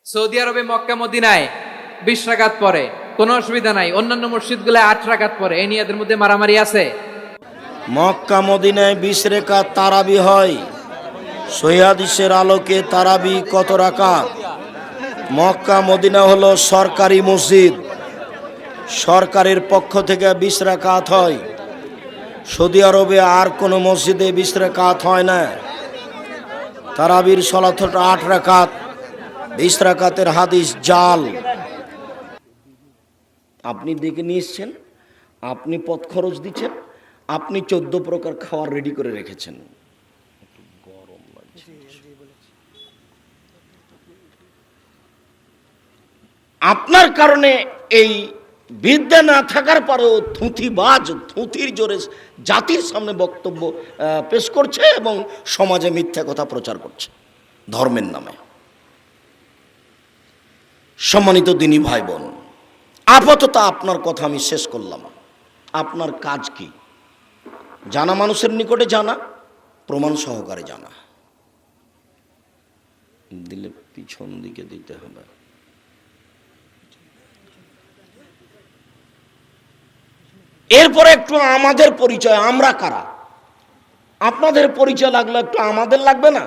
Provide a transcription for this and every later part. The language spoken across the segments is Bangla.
সৌদি আরবে মক্কা মদিনায় 20 রাকাত পড়ে, কোনো অসুবিধা নাই। অন্যান্য মসজিদগুলো 8 রাকাত পড়ে, এই নিয়ে এদের মধ্যে মারামারি আছে? মক্কা মদিনায় 20 রাকাত তারাবি হয়। সহিহ হাদিসের আলোকে তারাবি কত রাকাত? মক্কা মদিনা হলো সরকারি মসজিদ, সরকারের পক্ষ থেকে 20 রাকাত হয়। সৌদি আরবে আর কোনো মসজিদে 20 রাকাত হয় না। তারাবির সালাত 8 রাকাত। 20 রাকাতের হাদিস জাল। আপনি দেখে নিয়ে এসছেন, আপনি পথ খরচ দিচ্ছেন, আপনি 14 প্রকার খাবার রেডি করে রেখেছেন। আপনার কারণে এই বিদ্যা না থাকার পরেও থুথিবাজ থুথির জোরে জাতির সামনে বক্তব্য পেশ করছে এবং সমাজে মিথ্যা কথা প্রচার করছে ধর্মের নামে। সম্মানিত দিনী ভাই বোন, আপাতত আপনার কথা আমি শেষ করলাম। আপনার কাজ কি? জানা মানুষের নিকটে জানা, প্রমাণ সহকারে জানা। দিলে পিছন দিকে দিতে হবে। এরপরে একটু আমাদের পরিচয়, আমরা কারা। আপনাদের পরিচয় লাগলে একটু আমাদের লাগবে না?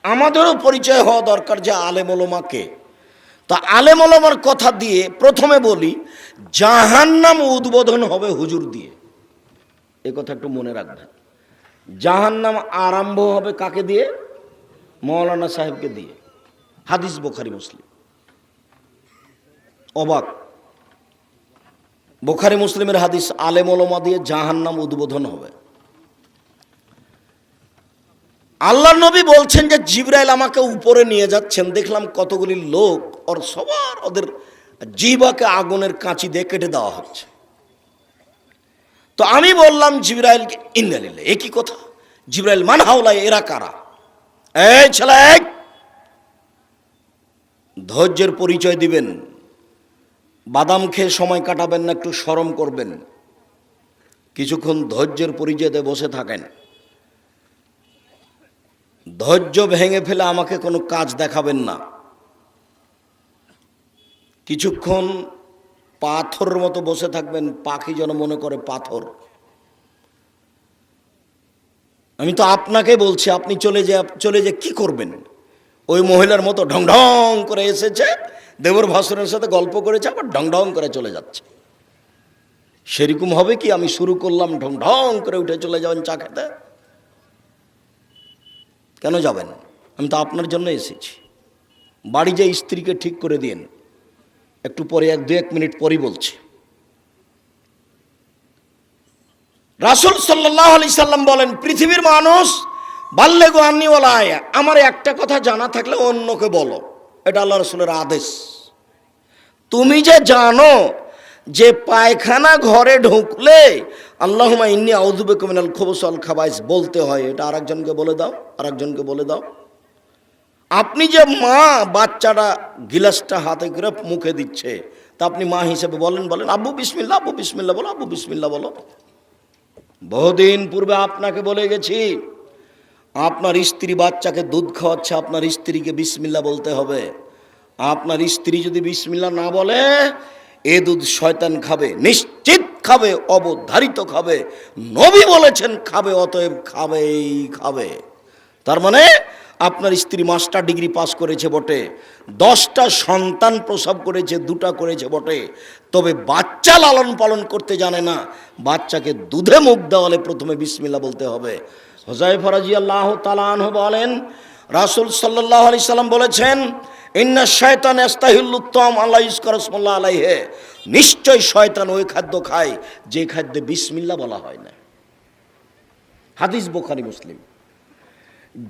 আমাদেরও পরিচয় হওয়া দরকার যে আলেম ওলামাকে। তা আলেম ওলামার কথা দিয়ে প্রথমে বলি, জাহান্নাম উদ্বোধন হবে হুজুর দিয়ে। এ কথা একটু মনে রাখবেন। জাহান্নাম আরম্ভ হবে কাকে দিয়ে? মৌলানা সাহেবকে দিয়ে। হাদিস বুখারী মুসলিম। অবাক! বুখারী মুসলিমের হাদিস, আলেম ওলামা দিয়ে জাহান্নাম উদ্বোধন হবে। আল্লাহর নবী বলছেন যে জিবরাইল আমাকে উপরে নিয়ে যাচ্ছেন, দেখলাম কতগুলি লোক ওর সবার ওদের জিহ্বাকে আগুনের কাঁচি দিয়ে কেটে দেওয়া হচ্ছে। তো আমি বললাম জিবরাইলকে, ইন্না লিল্লাহি, এ কি কথা? জিবরাইল, মান হাওলাই, এরা কারা? এই ছেলে, ধৈর্যের পরিচয় দিবেন। বাদাম খেয়ে সময় কাটাবেন না, একটু শরম করবেন। কিছুক্ষণ ধৈর্যের পরিচয় দিয়ে বসে থাকেন। ধৈর্য ভেঙে ফেলে আমাকে কোনো কাজ দেখাবেন না। কিছুক্ষণ পাথরের মতো বসে থাকবেন, পাখি যেন মনে করে পাথর। আমি তো আপনাকে বলছি, আপনি চলে যে কি করবেন? ওই মহিলার মতো ঢং ঢং করে এসেছে, দেবর ভাসুরের সাথে গল্প করেছে, আবার ঢং ঢং করে চলে যাচ্ছে। সেরকম হবে কি? আমি শুরু করলাম, ঢং ঢং করে উঠে চলে যাবেন চা খেতে? কেন যাবেন? আমি তো আপনার জন্য এসেছি। বাড়ি যে স্ত্রীকে ঠিক করে দিন, একটু পরে 1-2 মিনিট পরই বলছি। রাসূল সাল্লাল্লাহু আলাইহি সাল্লাম বলেন, পৃথিবীর মানুষ বাল্লেগু আন্নী ওয়ালা আয়া, আমার একটা কথা জানা থাকলে অন্যকে বলো। এটা আল্লাহ রাসূলের আদেশ। তুমি যে জানো যে পায়খানা ঘরে ঢুকলে আল্লাহুম্মা ইন্নী আউযু বিকা মিনাল খুবুস ওয়াল খাবাইস বলতে হয়, এটা আরেকজনকে বলে দাও, আরেকজনকে বলে দাও। আপনি যে মা, বাচ্চাটা গিলাসটা হাতে করে মুখে দিচ্ছে, তা আপনি মা হিসেবে বলেন আব্বু বিসমিল্লাহ, আব্বু বিসমিল্লাহ বলো, আব্বু বিসমিল্লাহ বলো। বহুদিন পূর্বে আপনাকে বলে গেছি, আপনার স্ত্রী বাচ্চাকে দুধ খাওয়াচ্ছে, আপনার স্ত্রীকে বিসমিল্লাহ বলতে হবে। আপনার স্ত্রী যদি বিসমিল্লাহ না বলে, এ দুধ শয়তান খাবে, নিশ্চিত খাবে, অবধারিত খাবে। নবী বলেছেন খাবে, অতএব খাবেই খাবে। তার মানে আপনার স্ত্রী মাস্টার ডিগ্রি পাস করেছে বটে, 10টা সন্তান প্রসব করেছে, 2টা করেছে বটে, তবে বাচ্চা লালন পালন করতে জানে না। বাচ্চাকে দুধে মুখ দেওয়ালে প্রথমে বিসমিল্লাহ বলতে হবে। হুযায়ফা রাদিয়াল্লাহু তাআলা আনহু বলেন, রাসূল সাল্লাল্লাহু আলাইহি সাল্লাম বলেছেন, ইন্না শায়তান ইস্তাহিল্লুত তাম আল্লাহ ইযকার ইসমুল্লাহ আলাইহি, নিশ্চয় শয়তান ওই খাদ্য খায় যে খাদ্যে বিসমিল্লাহ বলা হয় না। হাদিস বুখারী মুসলিম।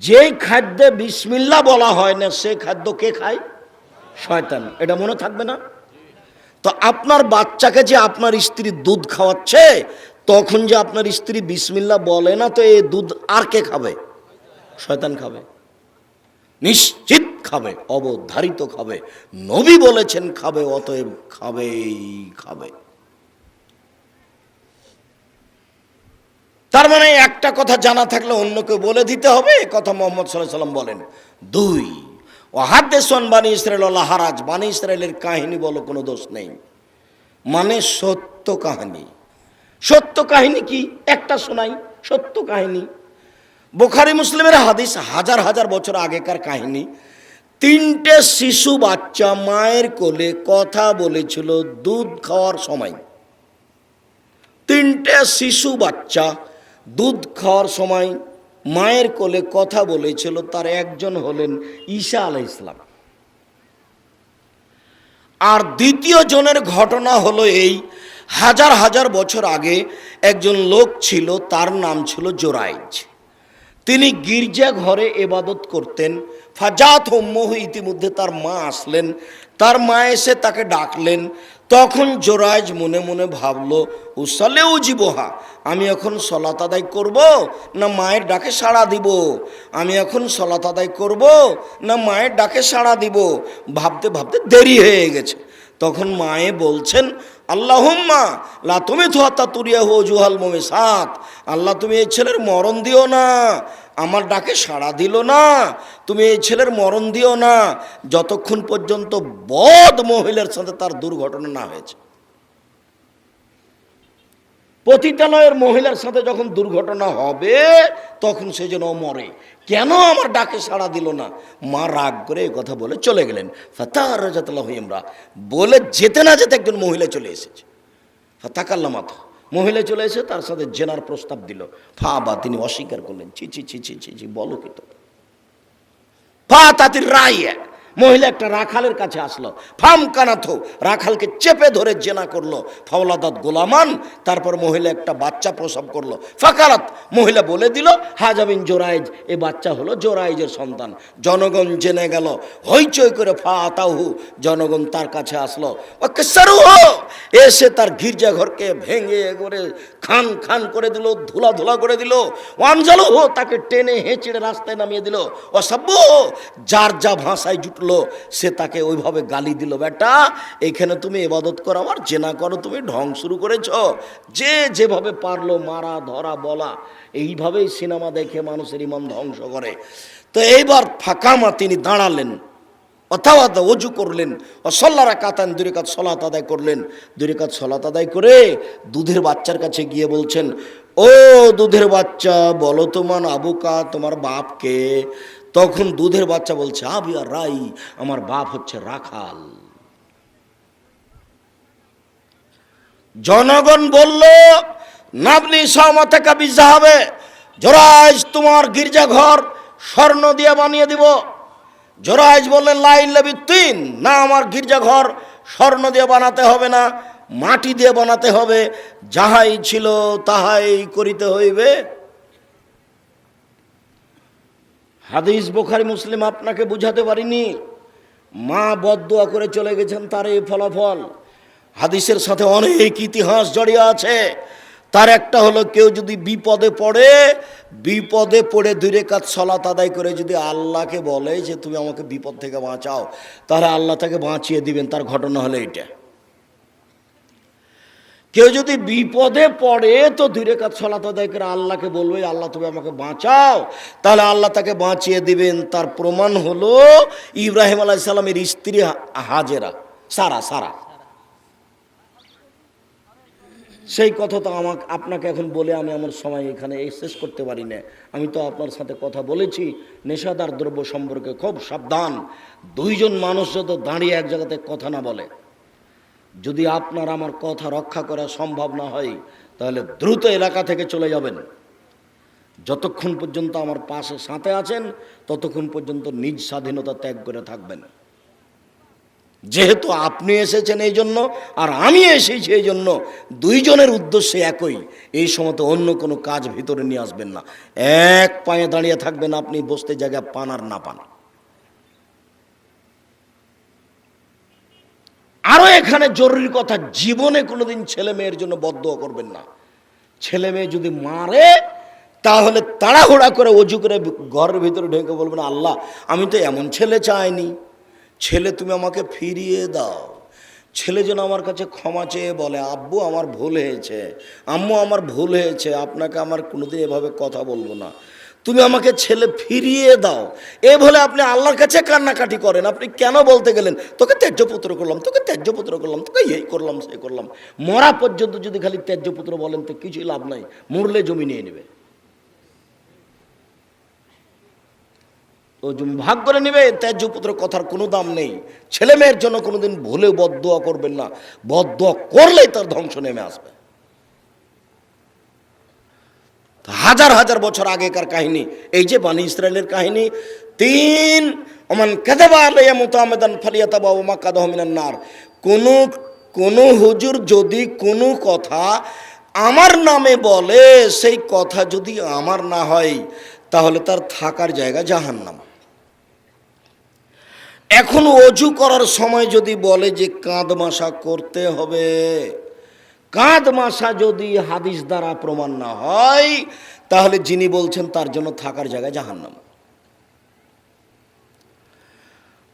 যে খাদ্যে বিসমিল্লাহ বলা হয় না সে খাদ্য কে খায়? শয়তান। এটা মনে থাকবে না? তো আপনার বাচ্চাকে যে আপনার স্ত্রী দুধ খাওয়াচ্ছে, তখন যে আপনার স্ত্রী বিসমিল্লাহ বলে না, তো এই দুধ আর কে খাবে? শয়তান খাবে, নিশ্চিত খাবে, অবধারিত খাবে। নবী বলেছেন খাবে, অতএব খাবেই খাবে। তার মানে একটা কথা জানা থাকলে অন্যকে বলে দিতে হবে, এ কথা মুহাম্মদ সাল্লাল্লাহু আলাইহি সাল্লাম বলেন। 2, ওয়াহাদ্দেসন বানি ইসরাইল আল্লাহ হারাজ, বানি ইসরায়েলের কাহিনী বলো কোনো দোষ নেই, মানে সত্য কাহিনী। সত্য কাহিনী কি একটা শোনাই, সত্য কাহিনী বুখারী মুসলিমের হাদিস, হাজার হাজার বছর আগেকার কাহিনী। 3টে শিশু বাচ্চা মায়ের কোলে কথা বলেছিল দুধ খাওয়ার সময়। 3টে শিশু বাচ্চা দুধ খাওয়ার সময় মায়ের কোলে কথা বলেছিল। তার একজন হলেন ঈসা আলাইহিস সালাম, আর দ্বিতীয় জনের ঘটনা হলো এই, হাজার হাজার বছর আগে একজন লোক ছিল, তার নাম ছিল জোরাইজ। তিনি গির্জা ঘরে ইবাদত করতেন। ফাজাত উম্মুহু, ইতিমধ্যে তার মা আসলেন। তার মা এসে তাকে ডাকলেন। তখন জোরাইজ মনে মনে ভাবলো, উসালে উজিবহা, আমি এখন সলাত আদায় করব না মায়ের ডাকে সাড়া দিব, আমি এখন সলাত আদায় করব না মায়ের ডাকে সাড়া দিব। ভাবতে ভাবতে দেরি হয়ে গেছে। তখন মায়ে বলছেন, আল্লাহুম্মা লা তুমি তুহাত্তা তুরিয়াহু ওজুহাল মুমিসাত, আল্লাহ তুমি এই ছেলের মরণ দিও না, আমার ডাকে সাড়া দিল না, তুমি এই ছেলের মরণ দিও না যতক্ষণ পর্যন্ত বদ মহিলার সাথে তার দুর্ঘটনা না হয়েছে। পতিতালয়ের মহিলার সাথে যখন দুর্ঘটনা হবে তখন সে যেন মরে, কেন আমার ডাকে সাড়া দিল না। মা রাগ করে এই কথা বলে চলে গেলেন। ফাতারাজাতুল্লাহু ইমরা, বলে যেতে না যেতে একজন মহিলা চলে এসেছে। ফাতাকাল্লামাত, মহিলা চলে এসে তার সাথে জেনার প্রস্তাব দিল। ফাবা, তিনি অস্বীকার করলেন, ছি ছি ছি ছি ছি ছি, বলো কি তো। ফা তাতির রাইয়া, মহিলা একটা রাখালের কাছে আসলো। ফাম কানাথো, রাখালকে চেপে ধরে জেনা করলো। ফাওলাদাত গোলামান, তারপর মহিলা একটা বাচ্চা প্রসব করলো। ফাকারাত, মহিলা বলে দিল, হাজাবিন জোরাইজ, এ বাচ্চা হলো জোরাইজের সন্তান। জনগণ জেনে গেল, হইচই করে ফা আতাহু, জনগণ তার কাছে আসলো। এসে তার গির্জাঘরকে ভেঙে করে খান খান করে দিল, ধুলা ধুলা করে দিল। ওয়ানজালু, তাকে টেনে হেঁচড়ে রাস্তায় নামিয়ে দিল। অসভ্য, যার যা ভাষায় জুটলো সে তাকে ওইভাবে গালি দিল। বেটা, এখানে তুমি ইবাদত করো আর জেনা করো, তুমি ঢং শুরু করেছ। যে যেভাবে পারলো মারা ধরা বলা, এইভাবেই সিনেমা দেখে মানুষের ইমান ধ্বংস করে। তো এইবার ফাঁকামা, তিনি দাঁড়ালেন, অথবা ওযু করলেন, অসল্লা রাকাতান, 2 রাকাত সালাত আদায় করলেন। 2 রাকাত সালাত আদায় করে দুধের বাচ্চার কাছে গিয়ে বলছেন, ও দুধের বাচ্চা, বলো তোমার আবুকা, তোমার বাপকে। তখন দুধের বাচ্চা বলছে, আবিয়া রাই, আমার বাপ হচ্ছে রাখাল। জনগণ বলল, নাবনি সামাতাকা বিজাহাবে, জোরাইজ তোমার গির্জাঘর স্বর্ণ দিয়ে বানিয়ে দিব। জোরাইজ বললেন, লা ইল্লা বিত্তিন, না, আমার গির্জাঘর স্বর্ণ দিয়ে বানাতে হবে না, মাটি দিয়ে বানাতে হবে, যাহাই ছিল তাহাই করিতে হইবে। হাদিস বুখারী মুসলিম, আপনাকে বুঝাতে পারিনি। মা বদদুয়া করে চলে গেছেন, তার এই ফলাফল। হাদিসের সাথে অনেক ইতিহাস জড়িয়ে আছে। তার একটা হলো, কেউ যদি বিপদে পড়ে 2 রাকাত সালাত আদায় করে যদি আল্লাহকে বলে যে তুমি আমাকে বিপদ থেকে বাঁচাও, তাহলে আল্লাহ তাকে বাঁচিয়ে দিবেন। তার ঘটনা হলো এইটা। কেউ যদি বিপদে পড়ে তো 2 রাকাত সালাত আদায় করে আল্লাহকে বলবে, আল্লাহ তুমি আমাকে বাঁচাও, তাহলে আল্লাহ তাকে বাঁচিয়ে দিবেন। তার প্রমাণ হলো ইব্রাহিম আলাইহিস সালামের স্ত্রী হাজেরা, সারা। সেই কথা তো আপনাকে এখন বলে আমি আমার সময় এখানে শেষ করতে পারি না। আমি তো আপনার সাথে কথা বলেছি নেশাদার দ্রব্য সম্পর্কে, খুব সাবধান। 2 জন মানুষ যত দাঁড়িয়ে এক জায়গাতে কথা না বলে, যদি আপনার আমার কথা রক্ষা করা সম্ভব না হয়, তাহলে দ্রুত এলাকা থেকে চলে যাবেন। যতক্ষণ পর্যন্ত আমার পাশে সাথে আছেন ততক্ষণ পর্যন্ত নিজ স্বাধীনতা ত্যাগ করে থাকবেন। যেহেতু আপনি এসেছেন এই জন্য, আর আমি এসেছি এই জন্য, 2 জনের উদ্দেশ্য একই। এই সময় অন্য কোনো কাজ ভিতরে নিয়ে আসবেন না। এক পায়ে দাঁড়িয়ে থাকবেন, আপনি বসতে জায়গা পান আর না পান। আরো এখানে জরুরি কথা, জীবনে কোনোদিন ছেলে মেয়ের জন্য বদদুয়া করবেন না। ছেলে মেয়ে যদি মারে, তাহলে তাড়াহুড়া করে ওযু করে ঘরের ভিতরে ঢুকে বলবেন, আল্লাহ আমি তো এমন ছেলে চাইনি, ছেলে তুমি আমাকে ফিরিয়ে দাও। ছেলে যেন আমার কাছে ক্ষমা চেয়ে বলে, আব্বু আমার ভুল হয়েছে, আম্মু আমার ভুল হয়েছে, আপনাকে আমার কোনোদিন এভাবে কথা বলবো না। তুমি আমাকে ছেলে ফিরিয়ে দাও, এ বলে আপনি আল্লাহর কাছে কান্নাকাটি করেন। আপনি কেন বলতে গেলেন তোকে ত্যায্য পুত্র করলাম, তোকে ত্যায্য পুত্র করলাম, তোকে এই করলাম সেই করলাম? মরা পর্যন্ত যদি খালি ত্যায্য পুত্র বলেন তো কিছুই লাভ নাই, মরলে জমি নিয়ে নেবে, ও জমি ভাগ করে নেবে। ত্যায্য পুত্র কথার কোনো দাম নেই। ছেলে মেয়ের জন্য কোনোদিন ভুলেও বদদোয়া করবেন না, বদদোয়া করলেই তার ধ্বংস নেমে আসবে। হাজার হাজার বছর আগেকার কাহিনী, এই যে বানি ইসরায়েলের কাহিনী। তিন ওমান কাযাবা আলাইয়া মুতাআম্মিদান ফালিয়াতাবাওয়া মাকআদাহু মিনান নার। কোন হুজুর যদি কোনো কথা আমার নামে বলে, সেই কথা যদি আমার না হয় তাহলে তার থাকার জায়গা জাহান্নাম। এখন অজু করার সময় যদি বলে যে কাঁধ মাসা করতে হবে, কাঁধ মাসা যদি হাদিস দ্বারা প্রমাণ না হয় তাহলে যিনি বলছেন তার জন্য থাকার জায়গা জাহান্নাম।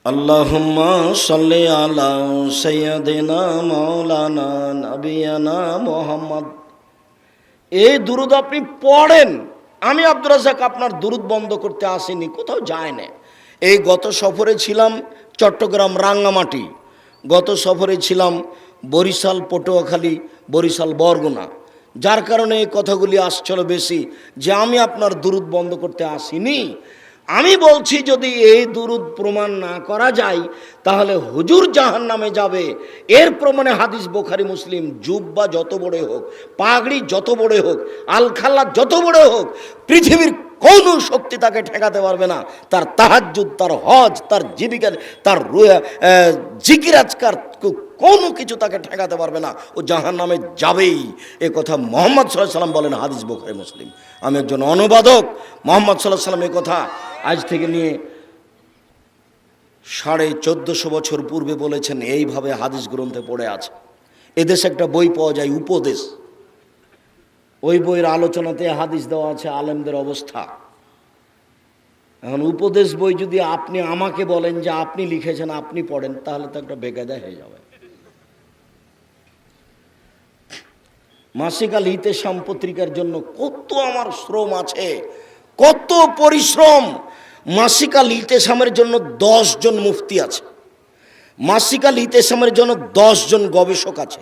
আল্লাহুম্মা সাল্লি আলা সাইয়্যিদিনা মাওলানা নবিয়ানা মুহাম্মদ। এই দুরূদ আপনি পড়েন। আমি আব্দুর রাজ্জাক আপনার দুরূদ বন্ধ করতে আসিনি, কোথাও যায় না। এই গত সফরে ছিলাম চট্টগ্রাম রাঙ্গামাটি, গত সফরে ছিলাম বরিশাল পটুয়াখালী, বরিশাল বরগুনা, যার কারণে এই কথাগুলি আসছিল বেশি, যে আমি আপনার দুরূদ বন্ধ করতে আসিনি। আমি বলছি যদি এই দুরূদ প্রমাণ না করা যায় তাহলে হুজুর জাহান্নামে যাবে। এর প্রমাণে হাদিস বুখারী মুসলিম। জুব্বা যত বড় হোক, পাগড়ি যত বড় হোক, আলখাল্লা যত বড় হোক, পৃথিবীর কোনো শক্তি তাকে ঠেকাতে পারবে না। তার তাহাজ্জুদ, তার হজ, তার জীবিকা, তার জিকির আজকার কোনো কিছু তাকে ঠেকাতে পারবে না। ও জাহান্নামে যাবেই। এ কথা মুহাম্মদ সাল্লাল্লাহু আলাইহি সাল্লাম বলেন, হাদিস বুখারী মুসলিম। আমি একজন অনুবাদক। মুহাম্মদ সাল্লাল্লাহু আলাইহি সাল্লাম এ কথা আজ থেকে নিয়ে 1450 বছর পূর্বে বলেছেন। এইভাবে হাদিস গ্রন্থে পড়ে আছে। এদেশে একটা বই পাওয়া যায়, উপদেশ। ওই বইয়ের আলোচনাতে হাদিস দেওয়া আছে আলেমদের অবস্থা। এখন উপদেশ বই যদি আপনি আমাকে বলেন যে আপনি লিখেছেন, আপনি পড়েন, তাহলে তো একটা বেকায়দা হয়ে যাবে। মাসিক আল ইতেশাম পত্রিকার জন্য কত আমার শ্রম আছে, কত পরিশ্রম। মাসিক আল ইতেশামের জন্য 10 জন মুফতি আছে, মাসিক আল ইতেশামের জন্য 10 জন গবেষক আছে,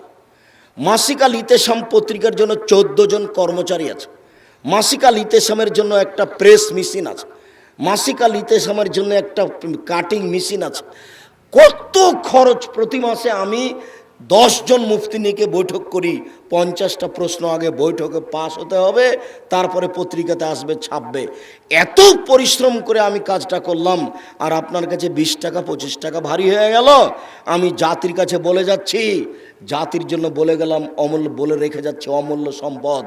মাসিক আল ইতেশাম পত্রিকার জন্য 14 জন কর্মচারী আছে, মাসিক আল ইতেশামের জন্য একটা প্রেস মেশিন আছে, মাসিক আল ইতেশামের জন্য একটা কাটিং মেশিন আছে। কত খরচ প্রতি মাসে। আমি 10 জন মুফতি নিয়ে বৈঠক করি। 50টা প্রশ্ন আগে বৈঠকে পাস হতে হবে, তারপরে পত্রিকাতে আসবে, ছাপবে। এত পরিশ্রম করে আমি কাজটা করলাম, আর আপনার কাছে 20 টাকা 25 টাকা ভারী হয়ে গেল। আমি জাতির কাছে বলে যাচ্ছি, জাতির জন্য বলে গেলাম, অমূল্য বলে রেখে যাচ্ছে অমূল্য সম্পদ।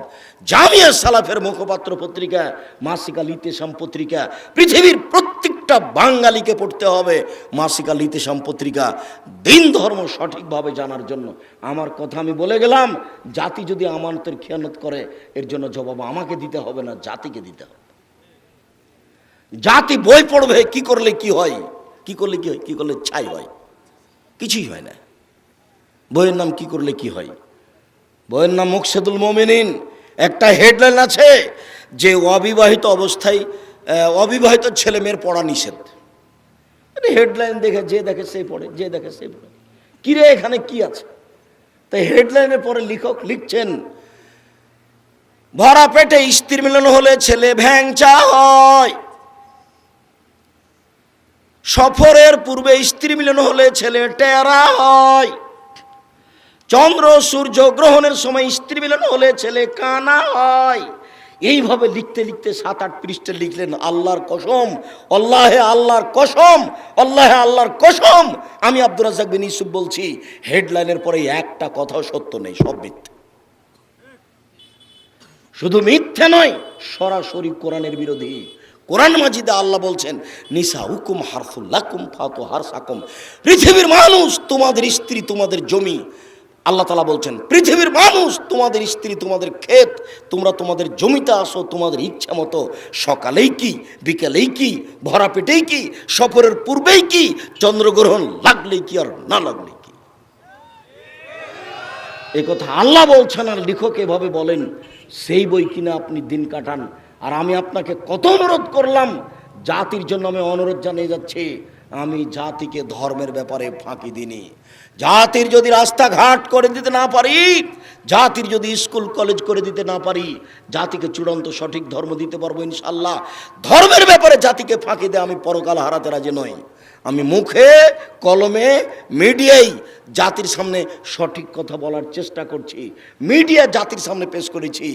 জামিয়া সালাফের মুখপাত্র পত্রিকা মাসিক আল ইতেশাম পত্রিকা। পৃথিবীর প্রত্যেকটা বাঙালিকে পড়তে হবে মাসিক আল ইতেশাম পত্রিকা, দিন ধর্ম সঠিকভাবে জানার জন্য। আমার কথা আমি বলে গেলাম। জাতি যদি আমানতের খেয়ানত করে, এর জন্য জবাব আমাকে দিতে হবে না, জাতিকে দিতে হবে। জাতি বই পড়বে, কি করলে কি হয়, কি করলে কি হয়, কি করলে ছাই হয়, কিছুই হয় না। বইয়ের নাম কি করলে কি হয়, বইয়ের নাম মুকশেদুল মুমিনিন। একটা হেডলাইন আছে যে অবিবাহিত অবস্থায় অবিবাহিত ছেলে মেয়ের পড়া নিষেধ। হেডলাইন দেখে যে দেখে সেই পড়ে, যে দেখে সেই পড়ে। কিরে এখানে কি আছে? তাই হেডলাইনের পরে লেখক লিখছেন, ভরা পেটে স্ত্রী মিলন হলে ছেলে ভ্যাংচা হয়, সফরের পূর্বে স্ত্রী মিলন হলে ছেলে টেরা হয়, চন্দ্র সূর্য গ্রহণের সময় স্ত্রী মিলন হলে ছেলে কানা হয়। এইভাবে লিখতে লিখতে 7-8 পৃষ্ঠা লিখলেন। আল্লাহর কসম, আল্লাহে আল্লাহর কসম, আল্লাহে আল্লাহর কসম, আমি আব্দুর রাজ্জাক বিন ইউসুফ বলছি, হেডলাইনের পরে একটা কথাও সত্য নেই, সব মিথ্যে। শুধু মিথ্যে নয়, সরাসরি কোরআনের বিরোধী। কোরআন মাজিদে আল্লাহ বলছেন, নিসাউকুম হারসুল লাকুম ফাতু হারসাকুম। পৃথিবীর মানুষ তোমাদের স্ত্রী, তোমাদের জমি। আল্লাহ তাআলা বলছেন, পৃথিবীর মানুষ তোমাদের স্ত্রী, তোমাদের ক্ষেত, তোমরা তোমাদের জমিতে আসো তোমাদের ইচ্ছা মতো। সকালেই কি, বিকেলেই কি, ভরা পেটেই কি, সফরের পূর্বেই কি, চন্দ্রগ্রহণ লাগলেই কি আর না লাগলেই কি। এই কথা আল্লাহ বলছেন, আর লেখক এভাবে বলেন। সেই বই কিনে আপনি দিন কাটান, আর আমি আপনাকে কত অনুরোধ করলাম, জাতির জন্য আমি অনুরোধ জানিয়ে যাচ্ছি, আমি জাতিকে ধর্মের ব্যাপারে ফাঁকি দিইনি। জাতির যদি রাস্তাঘাট করে দিতে না পারি, জাতির যদি স্কুল কলেজ করে দিতে না পারি, জাতিকে চূড়ান্ত সঠিক ধর্ম দিতে পারবো ইনশাল্লাহ। ধর্মের ব্যাপারে জাতিকে ফাঁকি দিয়ে আমি পরকাল হারাতে রাজি নই। আমি মুখে কলমে মিডিয়ায় জাতির সামনে সঠিক কথা বলার চেষ্টা করছি, মিডিয়া জাতির সামনে পেশ করেছি।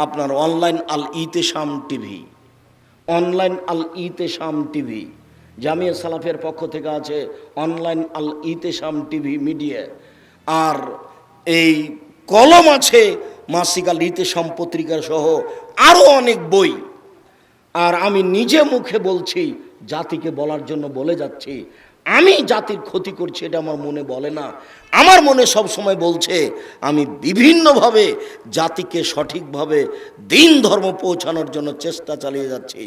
আপনার অনলাইন আল ইতেশাম টিভি, অনলাইন আল ইতেশাম টিভি, জামিয়া সালাফের পক্ষ থেকে আছে অনলাইন আল ইতেশাম টিভি মিডিয়া। আর এই কলম আছে মাসিক আল ইতেশাম পত্রিকা সহ আরও অনেক বই। আর আমি নিজে মুখে বলছি, জাতিকে বলার জন্য বলে যাচ্ছি, আমি জাতির ক্ষতি করছি এটা আমার মনে বলে না, আমার মনে সব সময় বলছে আমি বিভিন্নভাবে জাতিকে সঠিকভাবে দিন ধর্ম পৌঁছানোর জন্য চেষ্টা চালিয়ে যাচ্ছি।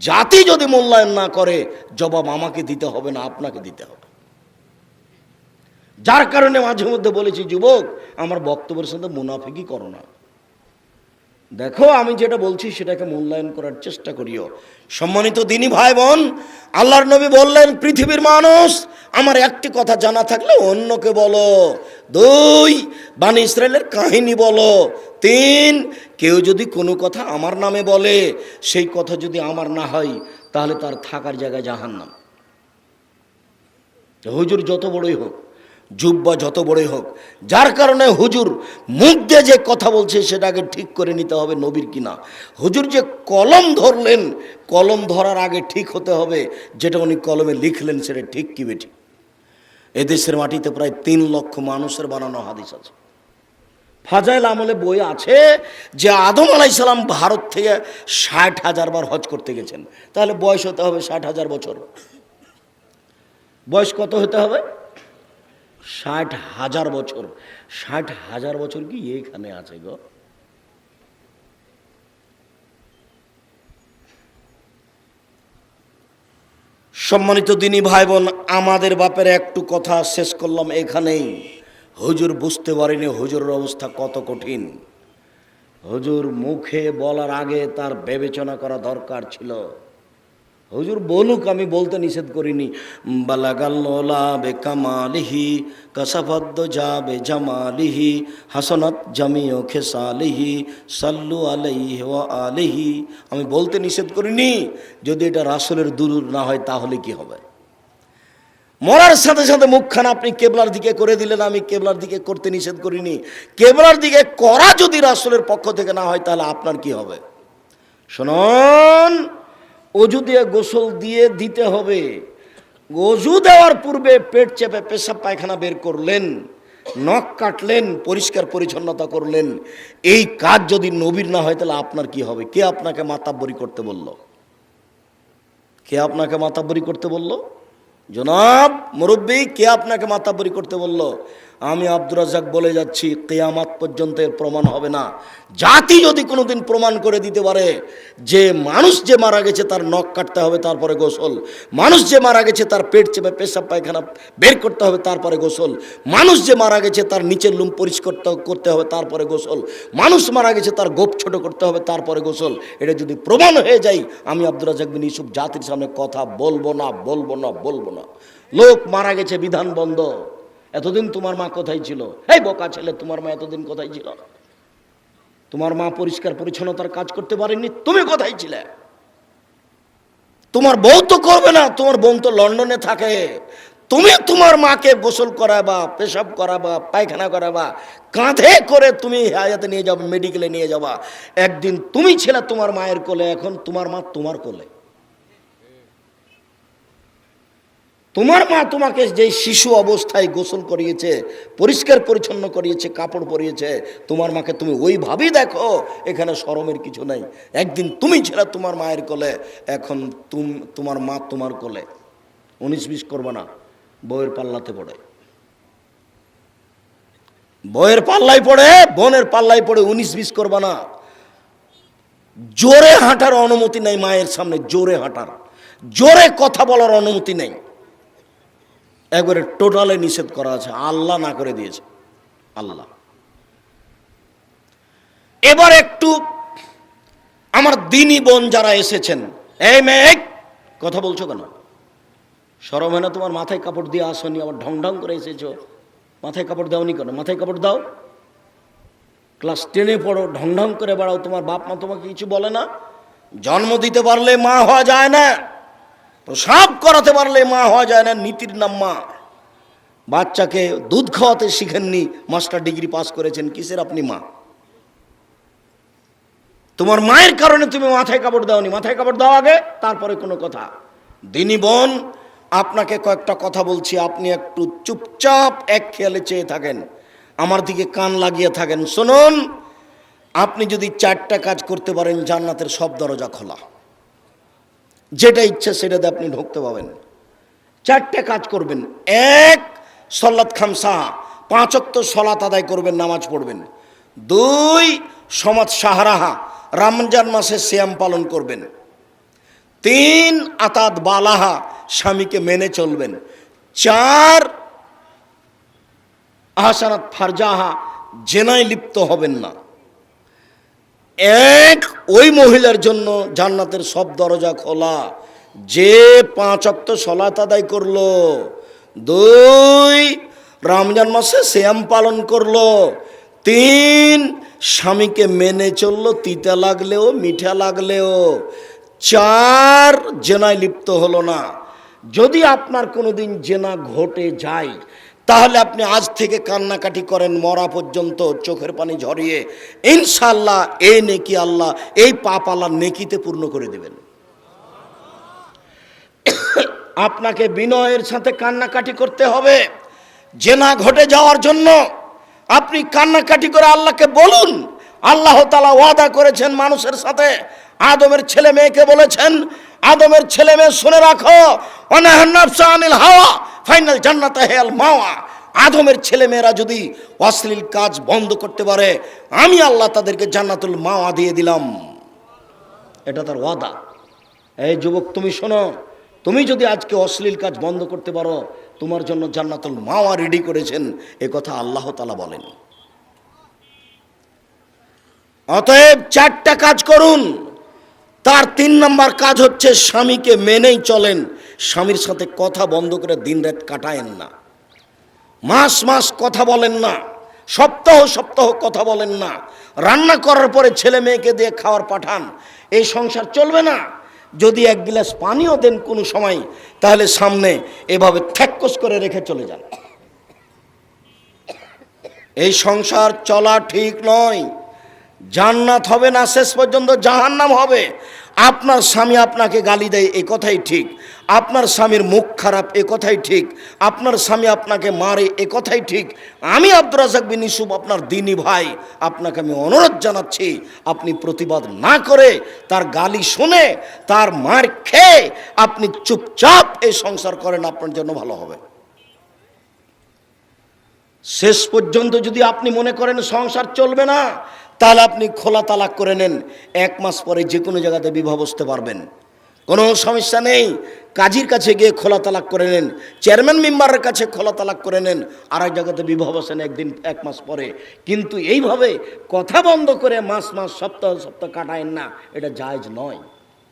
জাতি যদি মূল্যায়ন না করে, জবাব আমাকে দিতে হবে না, আপনাকে দিতে হবে। যার কারণে মাঝে মধ্যে বলেছি, যুবক আমার বক্তব্যের সাথে মুনাফিকি করো না, দেখো আমি যেটা বলছি সেটাকে মূল্যায়ন করার চেষ্টা করিও। সম্মানিত দিনী ভাই বোন, আল্লাহর নবী বললেন, পৃথিবীর মানুষ আমার একটি কথা জানা থাকলে অন্যকে বলো। 2, বানি ইসরায়েলের কাহিনী বলো। 3, কেউ যদি কোনো কথা আমার নামে বলে, সেই কথা যদি আমার না হয়, তাহলে তার থাকার জায়গায় জাহান্নাম। হুজুর যত বড়ই হোক, জুব্বা যত বড়ই হোক, যার কারণে হুজুর মুখ দিয়ে যে কথা বলছে সেটাকে ঠিক করে নিতে হবে নবীর কিনা। হুজুর যে কলম ধরলেন, কলম ধরার আগে ঠিক হতে হবে যেটা উনি কলমে লিখলেন সেটা ঠিক কি বেঠিক। এদেশের মাটিতে প্রায় 3 লক্ষ মানুষের বানানো হাদিস আছে। ফাজাইল আমলে বই আছে যে আদম আলাইহিস সালাম ভারত থেকে 60,000 বার হজ করতে গেছেন, তাহলে বয়স হতে হবে 60,000 বছর। বয়স কত হতে হবে? 60,000 বছর। 60,000 বছর কি এখানে আছে গো? সম্মানিত দিনী ভাই বোন, আমাদের বাপের একটু কথা শেষ করলাম এখানেই। হুজুর বুঝতে পারেনি হুজুরের অবস্থা কত কঠিন। হুজুর মুখে বলার আগে তার বিবেচনা করা দরকার ছিল। হুজুর বলুক, আমি বলতে নিষেধ করিনি। বালাগাল্লা বে কামালিহি কাসাফাদ্দ যাবে জামালিহি হাসানাত জামিও খেসালিহি সাল্লু আলাইহি ওয়া আলিহি। আমি বলতে নিষেধ করিনি। যদি এটা রাসূলের দুরূদ না হয় তাহলে কি হবে? মরার সাথে সাথে মুখখানা আপনি কেবলার দিকে করে দিলেন, আমি কেবলার দিকে করতে নিষেধ করিনি। কেবলার দিকে করা যদি রাসূলের পক্ষ থেকে না হয় তাহলে আপনার কি হবে? শুনুন, অজু দিয়ে গোসল দিয়ে দিতে হবে। অজু দেওয়ার পূর্বে পেট চেপে পেশাব পায়খানা বের করলেন, নখ কাটলেন, পরিষ্কার পরিচ্ছন্নতা করলেন। এই কাজ যদি নবীর না হয় তাহলে আপনার কি হবে? কে আপনাকে মাতাব্বরি করতে বলল? কে আপনাকে মাতাব্বরি করতে বলল? জনাব মুরব্বী, কে আপনাকে মাতাব্বরি করতে বলল? আমি আব্দুর রাজ্জাক বলে যাচ্ছি, কিয়ামত পর্যন্ত এর প্রমাণ হবে না। জাতি যদি কোনোদিন প্রমাণ করে দিতে পারে যে মানুষ যে মারা গেছে তার নখ কাটতে হবে তারপরে গোসল, মানুষ যে মারা গেছে তার পেট চেপে পেশাব পায়খানা বের করতে হবে তারপরে গোসল, মানুষ যে মারা গেছে তার নিচের লুম পরিষ্কার করতে হবে তারপরে গোসল, মানুষ মারা গেছে তার গোপ ছোট করতে হবে তারপরে গোসল, এটা যদি প্রমাণ হয়ে যায়, আমি আব্দুর রাজ্জাক বিন ইউসুফ জাতির সামনে কথা বলবো না, বলবো না, বলবো না। লোক মারা গেছে, বিধান বন্ধ। এতদিন তোমার মা কোথায় ছিল? এই বোকা ছেলে, তোমার মা এতদিন কোথায় ছিল? তোমার মা পরিষ্কার পরিচ্ছন্নতার কাজ করতে পারেনি, তুমি কোথায় ছিলে? তোমার বউ তো করবে না, তোমার বোন তো লন্ডনে থাকে। তুমি তোমার মাকে গোসল করাবা, পেশাব করাবা, পায়খানা করাবা, কাঁধে করে তুমি হায়াতে নিয়ে যাবে, মেডিকেলে নিয়ে যাবা। একদিন তুমি ছিলে তোমার মায়ের কোলে, এখন তোমার মা তোমার কোলে। তোমার মা তোমাকে যে শিশু অবস্থায় গোসল করিয়েছে, পরিষ্কার পরিচ্ছন্ন করিয়েছে, কাপড় পরিয়েছে, তোমার মাকে তুমি ওইভাবেই দেখো, এখানে শরমের কিছু নাই। একদিন তুমি ছিলে তোমার মায়ের কোলে, এখন তোমার মা তোমার কোলে। 19-20 করবে না, বউয়ের পাল্লাতে পড়ে, বউয়ের পাল্লাই পড়ে, বোনের পাল্লাই পড়ে, 19-20 করবে না। জোরে হাঁটার অনুমতি নাই মায়ের সামনে, জোরে হাঁটার, জোরে কথা বলার অনুমতি নেই, একবারে টোটালে নিষেধ করা আছে। আল্লাহ না করে দিয়েছে, আল্লাহ। এবার একটু আমার দিনী বোন যারা এসেছেন, এই মেয়ে কথা বলছো কেন? শরম হয় না তোমার? মাথায় কাপড় দিয়ে আসনি, আবার ঢং ঢং করে এসেছো। মাথায় কাপড় দাওনি কেন? মাথায় কাপড় দাও। ক্লাস 10-এ পড়ো, ঢং ঢং করে বেড়াও, তোমার বাপ মা তোমাকে কিছু বলে না? জন্ম দিতে পারলে মা হওয়া যায় না, প্রসাব করাতে পারলে মা হওয়া যায় না, নীতির নাম মা। বাচ্চাকে দুধ খাওয়াতে শিখেননি, মাস্টার ডিগ্রি পাস করেছেন, কিসের আপনি মা? তোমার মায়ের কারণে তুমি মাথায় কাপড় দাওনি, মাথায় কাপড় দাও আগে, তারপরে কোনো কথা। দিনী বোন, আপনাকে কয়েকটা কথা বলছি, আপনি একটু চুপচাপ এক খেয়ালে চেয়ে থাকেন, আমার দিকে কান লাগিয়ে থাকেন, শুনুন। আপনি যদি 4টা কাজ করতে পারেন, জান্নাতের সব দরজা খোলা, যেটা ইচ্ছা সেটাতে আপনি ঢুকতে পাবেন। 4টা কাজ করবেন। 1, সলাত খামসা, 5 ওয়াক্ত সলাত আদায় করবেন, নামাজ পড়বেন। 2, সমাজ সাহারাহা, রমজান মাসে সিয়াম পালন করবেন। 3, আতাত বালাহা, স্বামীকে মেনে চলবেন। 4, আহসানাত ফারজাহা, জেনায় লিপ্ত হবেন না। 1, ওই মহিলার জন্য জান্নাতের সব দরজা খোলা, যে 5 ওয়াক্ত সলাত আদায় করলো। 2, রমজান মাসে সিয়াম পালন করলো। 3, স্বামীকে মেনে চললো, তিতা লাগলেও মিঠা লাগলেও। 4, জেনায় লিপ্ত হলো না। যদি আপনার কোনোদিন জেনা ঘটে যায়, তাহলে আপনি আজ থেকে কান্নাকাটি করেন মরা পর্যন্ত, চোখের পানি ঝরিয়ে, ইনশাআল্লাহ এই নেকি আল্লাহ, এই পাপ আল্লাহ নেকিতে পূর্ণ করে দেবেন। আপনাকে বিনয়ের সাথে কান্নাকাটি করতে হবে। জেনা ঘটে যাওয়ার জন্য আপনি কান্নাকাটি করে আল্লাহকে বলুন। আল্লাহ তাআলা ওয়াদা করেছেন মানুষের সাথে, আদমের ছেলে মেয়েকে বলেছেন, আদমের ছেলে মেয়ে শুনে রাখো, অনাহান নাফসা আনিল হাওয়া ফাইনাল জান্নাতা হিয়াল মাওয়া। আদমের ছেলে মেয়েরা যদি অশ্লীল কাজ বন্ধ করতে পারে, আমি আল্লাহ তাদেরকে জান্নাতুল মাওয়া দিয়ে দিলাম। এটা তার ওয়াদা। এই যুবক, তুমি শোনো, তুমি যদি আজকে অশ্লীল কাজ বন্ধ করতে পারো, তোমার জন্য জান্নাতুল মাওয়া রেডি করেছেন, এ কথা আল্লাহ তাআলা বলেন। অতএব 4টা কাজ করুন। তার 3 নম্বর কাজ হচ্ছে স্বামীকে মেনেই চলেন। স্বামীর সাথে কথা বন্ধ করে দিনরাত কাটায়েন না, মাস মাস কথা বলেন না, সপ্তাহ সপ্তাহ কথা বলেন না। রান্না করার পরে ছেলে মেয়েকে দিয়ে খাওয়ার পাঠান, এই সংসার চলবে না। যদি 1 গ্লাস পানিও দেন কোনো সময়, তাহলে সামনে এভাবে ঠ্যাক্কস করে রেখে চলে যান। এই সংসার চলা ঠিক নয়। জান্নাত হবে না, শেষ পর্যন্ত জাহান্নাম হবে। আপনার স্বামী আপনাকে গালি দেয়, এ কথাই ঠিক। আপনার স্বামীর মুখ খারাপ, এ কথাই ঠিক। আপনার স্বামী আপনাকে মারে, এ কথাই ঠিক। আমি আব্দুর রাজ্জাক বিন ইউসুফ, আপনার দ্বীনি ভাই, আপনাকে আমি অনুরোধ জানাচ্ছি, আপনি প্রতিবাদ না করে, তার গালি শুনে, তার মার খেয়ে আপনি চুপচাপ এই সংসার করেন, আপনার জন্য ভালো হবে। শেষ পর্যন্ত যদি আপনি মনে করেন সংসার চলবে না, তাহলে আপনি খোলা তালাক করে নেন। 1 মাস পরে যে কোনো জায়গাতে বিবাহ বসতে পারবেন, কোনো সমস্যা নেই। কাজীর কাছে গিয়ে খোলা তালাক করে নেন, চেয়ারম্যান মেম্বারের কাছে খোলা তালাক করে নেন, আর এক জায়গাতে বিবাহ বসেন 1 মাস পরে। কিন্তু এইভাবে কথা বন্ধ করে মাস মাস সপ্তাহ সপ্তাহ কাটায়েন না, এটা জায়েজ নয়।